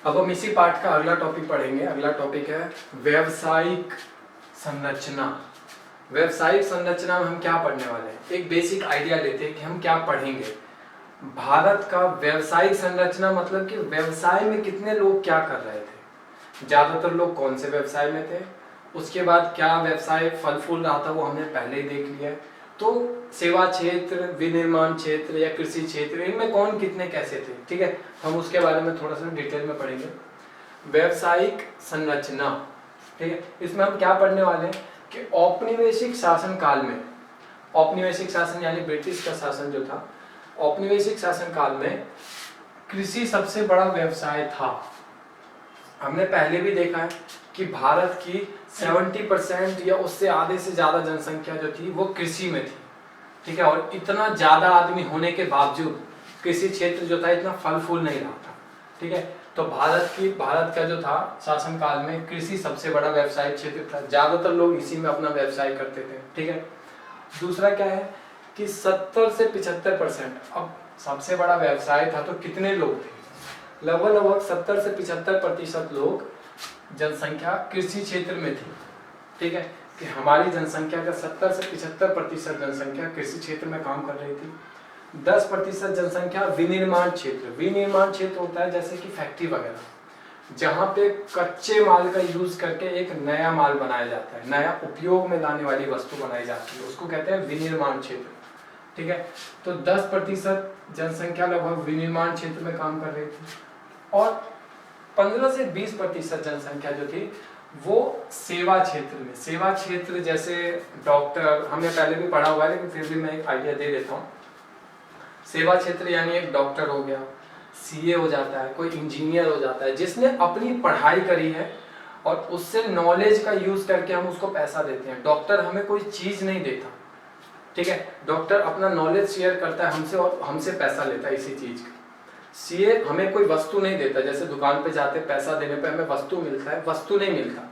अब हम इसी पार्ट का अगला टॉपिक पढ़ेंगे। अगला टॉपिक है व्यावसायिक संरचना। व्यावसायिक संरचना में हम क्या पढ़ने वाले हैं, एक बेसिक आइडिया लेते हैं कि हम क्या पढ़ेंगे। भारत का व्यावसायिक संरचना मतलब कि व्यवसाय में कितने लोग क्या कर रहे थे, ज्यादातर लोग कौन से व्यवसाय में थे, उसके बाद क्या व्यवसाय फल फूल रहा था वो हमने पहले ही देख लिया है। तो सेवा क्षेत्र, विनिर्माण क्षेत्र या कृषि क्षेत्र, इनमें कौन कितने कैसे थे, ठीक है, हम उसके बारे में थोड़ा सा डिटेल में पढ़ेंगे। व्यावसायिक संरचना, ठीक है, इसमें हम क्या पढ़ने वाले हैं कि औपनिवेशिक शासन काल में, औपनिवेशिक शासन यानी ब्रिटिश का शासन जो था, औपनिवेशिक शासन काल में कृषि सबसे बड़ा व्यवसाय था। हमने पहले भी देखा है कि भारत की 70% या उससे आधे से ज्यादा जनसंख्या जो थी वो कृषि में थी, ठीक है, और इतना ज्यादा आदमी होने के बावजूद कृषि क्षेत्र जो था इतना फल फूल नहीं रहा था, ठीक है। तो भारत का जो था शासन काल में कृषि सबसे बड़ा व्यवसायिक क्षेत्र था, ज्यादातर लोग इसी में अपना व्यवसाय करते थे, ठीक है। दूसरा क्या है कि 70 से 75%, अब सबसे बड़ा व्यवसाय था तो कितने लोग थे, लगभग 70 से 75% लोग जनसंख्या कृषि क्षेत्र में थी, ठीक है, कि हमारी जनसंख्या का 70 से 75% जनसंख्या कृषि क्षेत्र में काम कर रही थी। 10% जनसंख्या विनिर्माण क्षेत्र, विनिर्माण क्षेत्र होता है जैसे कि फैक्ट्री वगैरह, जहाँ पे कच्चे माल का यूज करके एक नया माल बनाया जाता है, नया उपयोग में लाने वाली वस्तु बनाई जाती है, उसको कहते हैं विनिर्माण क्षेत्र, ठीक है। तो 10% जनसंख्या लगभग विनिर्माण क्षेत्र में काम कर रही थी, और 15 से 20% जनसंख्या जो थी वो सेवा क्षेत्र में, सेवा क्षेत्र जैसे डॉक्टर, हमने पहले भी पढ़ा हुआ है लेकिन फिर भी मैं एक आइडिया दे देता हूँ। सेवा क्षेत्र यानी एक डॉक्टर हो गया, सीए हो जाता है, कोई इंजीनियर हो जाता है जिसने अपनी पढ़ाई करी है और उससे नॉलेज का यूज करके हम उसको पैसा देते हैं। डॉक्टर हमें कोई चीज नहीं देता, ठीक है, डॉक्टर अपना नॉलेज शेयर करता है हमसे और हमसे पैसा लेता है इसी चीज का। सीए हमें कोई वस्तु नहीं देता, जैसे दुकान पे जाते पैसा देने पे हमें वस्तु मिलता है, वस्तु नहीं मिलता,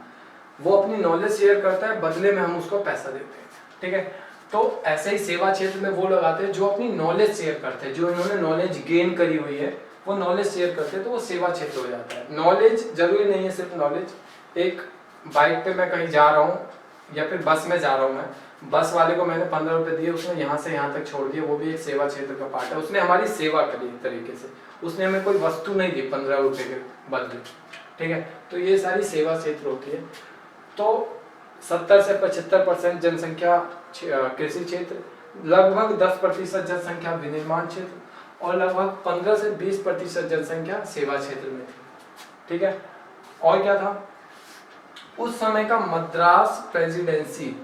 वो अपनी नॉलेज शेयर करता है, बदले में हम उसको पैसा देते हैं, ठीक है। तो ऐसे ही सेवा क्षेत्र में वो लगाते हैं जो अपनी नॉलेज शेयर करते हैं, जो इन्होंने नॉलेज गेन करी हुई है वो नॉलेज शेयर करते हैं, तो वो सेवा क्षेत्र हो जाता है। नॉलेज जरूरी नहीं है सिर्फ नॉलेज, एक बाइक पे मैं कहीं जा रहा हूँ या फिर बस में जा रहा हूँ, मैं बस वाले को मैंने 15 रुपए दिए, उसने यहाँ से यहाँ तक छोड़ दिया, वो भी एक सेवा क्षेत्र का पार्ट है, उसने हमारी सेवा करी एक तरीके से, उसने हमें कोई वस्तु नहीं दी 15 रुपए के बदले, ठीक है। तो ये सारी सेवा क्षेत्र होती है। तो 70 से 75% जनसंख्या कृषि क्षेत्र, लगभग 10% जनसंख्या विनिर्माण क्षेत्र, और लगभग 15 से 20% जनसंख्या सेवा क्षेत्र में थी, ठीक है। और क्या था, उस समय का मद्रास प्रेसिडेंसी,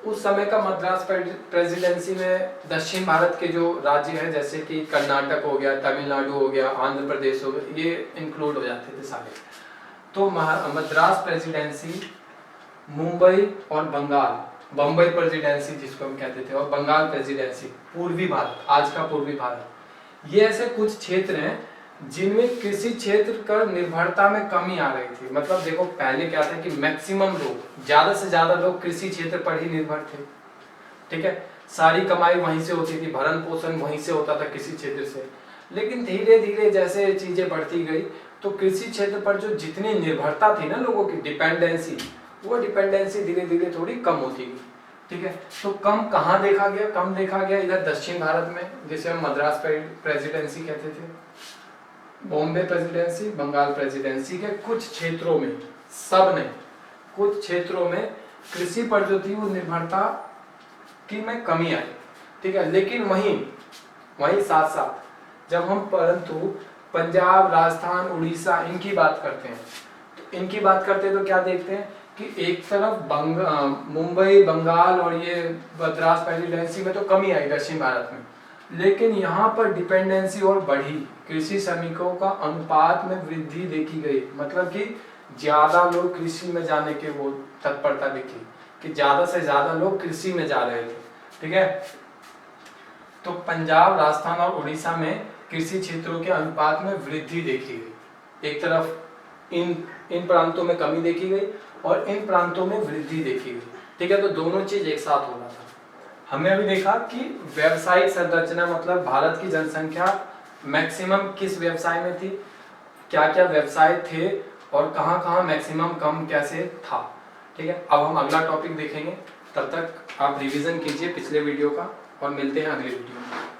उस समय का मद्रास प्रेसिडेंसी में दक्षिण भारत के जो राज्य हैं जैसे कि कर्नाटक हो गया, तमिलनाडु हो गया, आंध्र प्रदेश हो गया, ये इंक्लूड हो जाते थे सारे। तो मद्रास प्रेसिडेंसी, मुंबई और बंगाल, बम्बई प्रेसिडेंसी जिसको हम कहते थे, और बंगाल प्रेसिडेंसी, पूर्वी भारत, आज का पूर्वी भारत, ये ऐसे कुछ क्षेत्र हैं जिनमें कृषि क्षेत्र कर निर्भरता में कमी आ रही थी। मतलब देखो पहले क्या था कि मैक्सिमम लोग, ज्यादा से ज्यादा लोग कृषि क्षेत्र पर ही निर्भर थे, ठीक है, सारी कमाई वहीं से होती थी, भरण पोषण वहीं से होता था कृषि क्षेत्र से। लेकिन धीरे धीरे जैसे चीजें बढ़ती गई तो कृषि क्षेत्र पर जो जितनी निर्भरता थी ना लोगों की, डिपेंडेंसी, वो डिपेंडेंसी धीरे धीरे थोड़ी कम होती गई, ठीक है। तो कम कहाँ देखा गया, कम देखा गया इधर दक्षिण भारत में, जिसे हम मद्रास प्रेसिडेंसी कहते थे, बॉम्बे प्रेसिडेंसी, बंगाल प्रेसिडेंसी के कुछ क्षेत्रों में, सब नहीं, कुछ क्षेत्रों में कृषि पर जो थी वो निर्भरता की में कमी आई, ठीक है। लेकिन वहीं साथ साथ जब हम परंतु पंजाब, राजस्थान, उड़ीसा इनकी बात करते हैं, तो इनकी बात करते हैं तो क्या देखते हैं कि एक तरफ मुंबई, बंगाल और ये मद्रास प्रेसिडेंसी में तो कमी आई दक्षिण भारत में, लेकिन यहाँ पर डिपेंडेंसी और बढ़ी, कृषि श्रमिकों का अनुपात में वृद्धि देखी गई, मतलब कि ज्यादा लोग कृषि में जाने के वो तत्परता दिखी कि ज्यादा से ज्यादा लोग कृषि में जा रहे थे, ठीक है। तो पंजाब, राजस्थान और उड़ीसा में कृषि क्षेत्रों के अनुपात में वृद्धि देखी गई, एक तरफ इन प्रांतों में कमी देखी गई और इन प्रांतों में वृद्धि देखी गई, ठीक है। तो दोनों चीज एक साथ हो रहा था। हमने अभी देखा कि व्यावसायिक संरचना मतलब भारत की जनसंख्या मैक्सिमम किस व्यवसाय में थी, क्या क्या व्यवसाय थे और कहाँ कहाँ मैक्सिमम कम कैसे था। ठीक है, अब हम अगला टॉपिक देखेंगे, तब तक आप रिवीजन कीजिए पिछले वीडियो का और मिलते हैं अगले वीडियो में।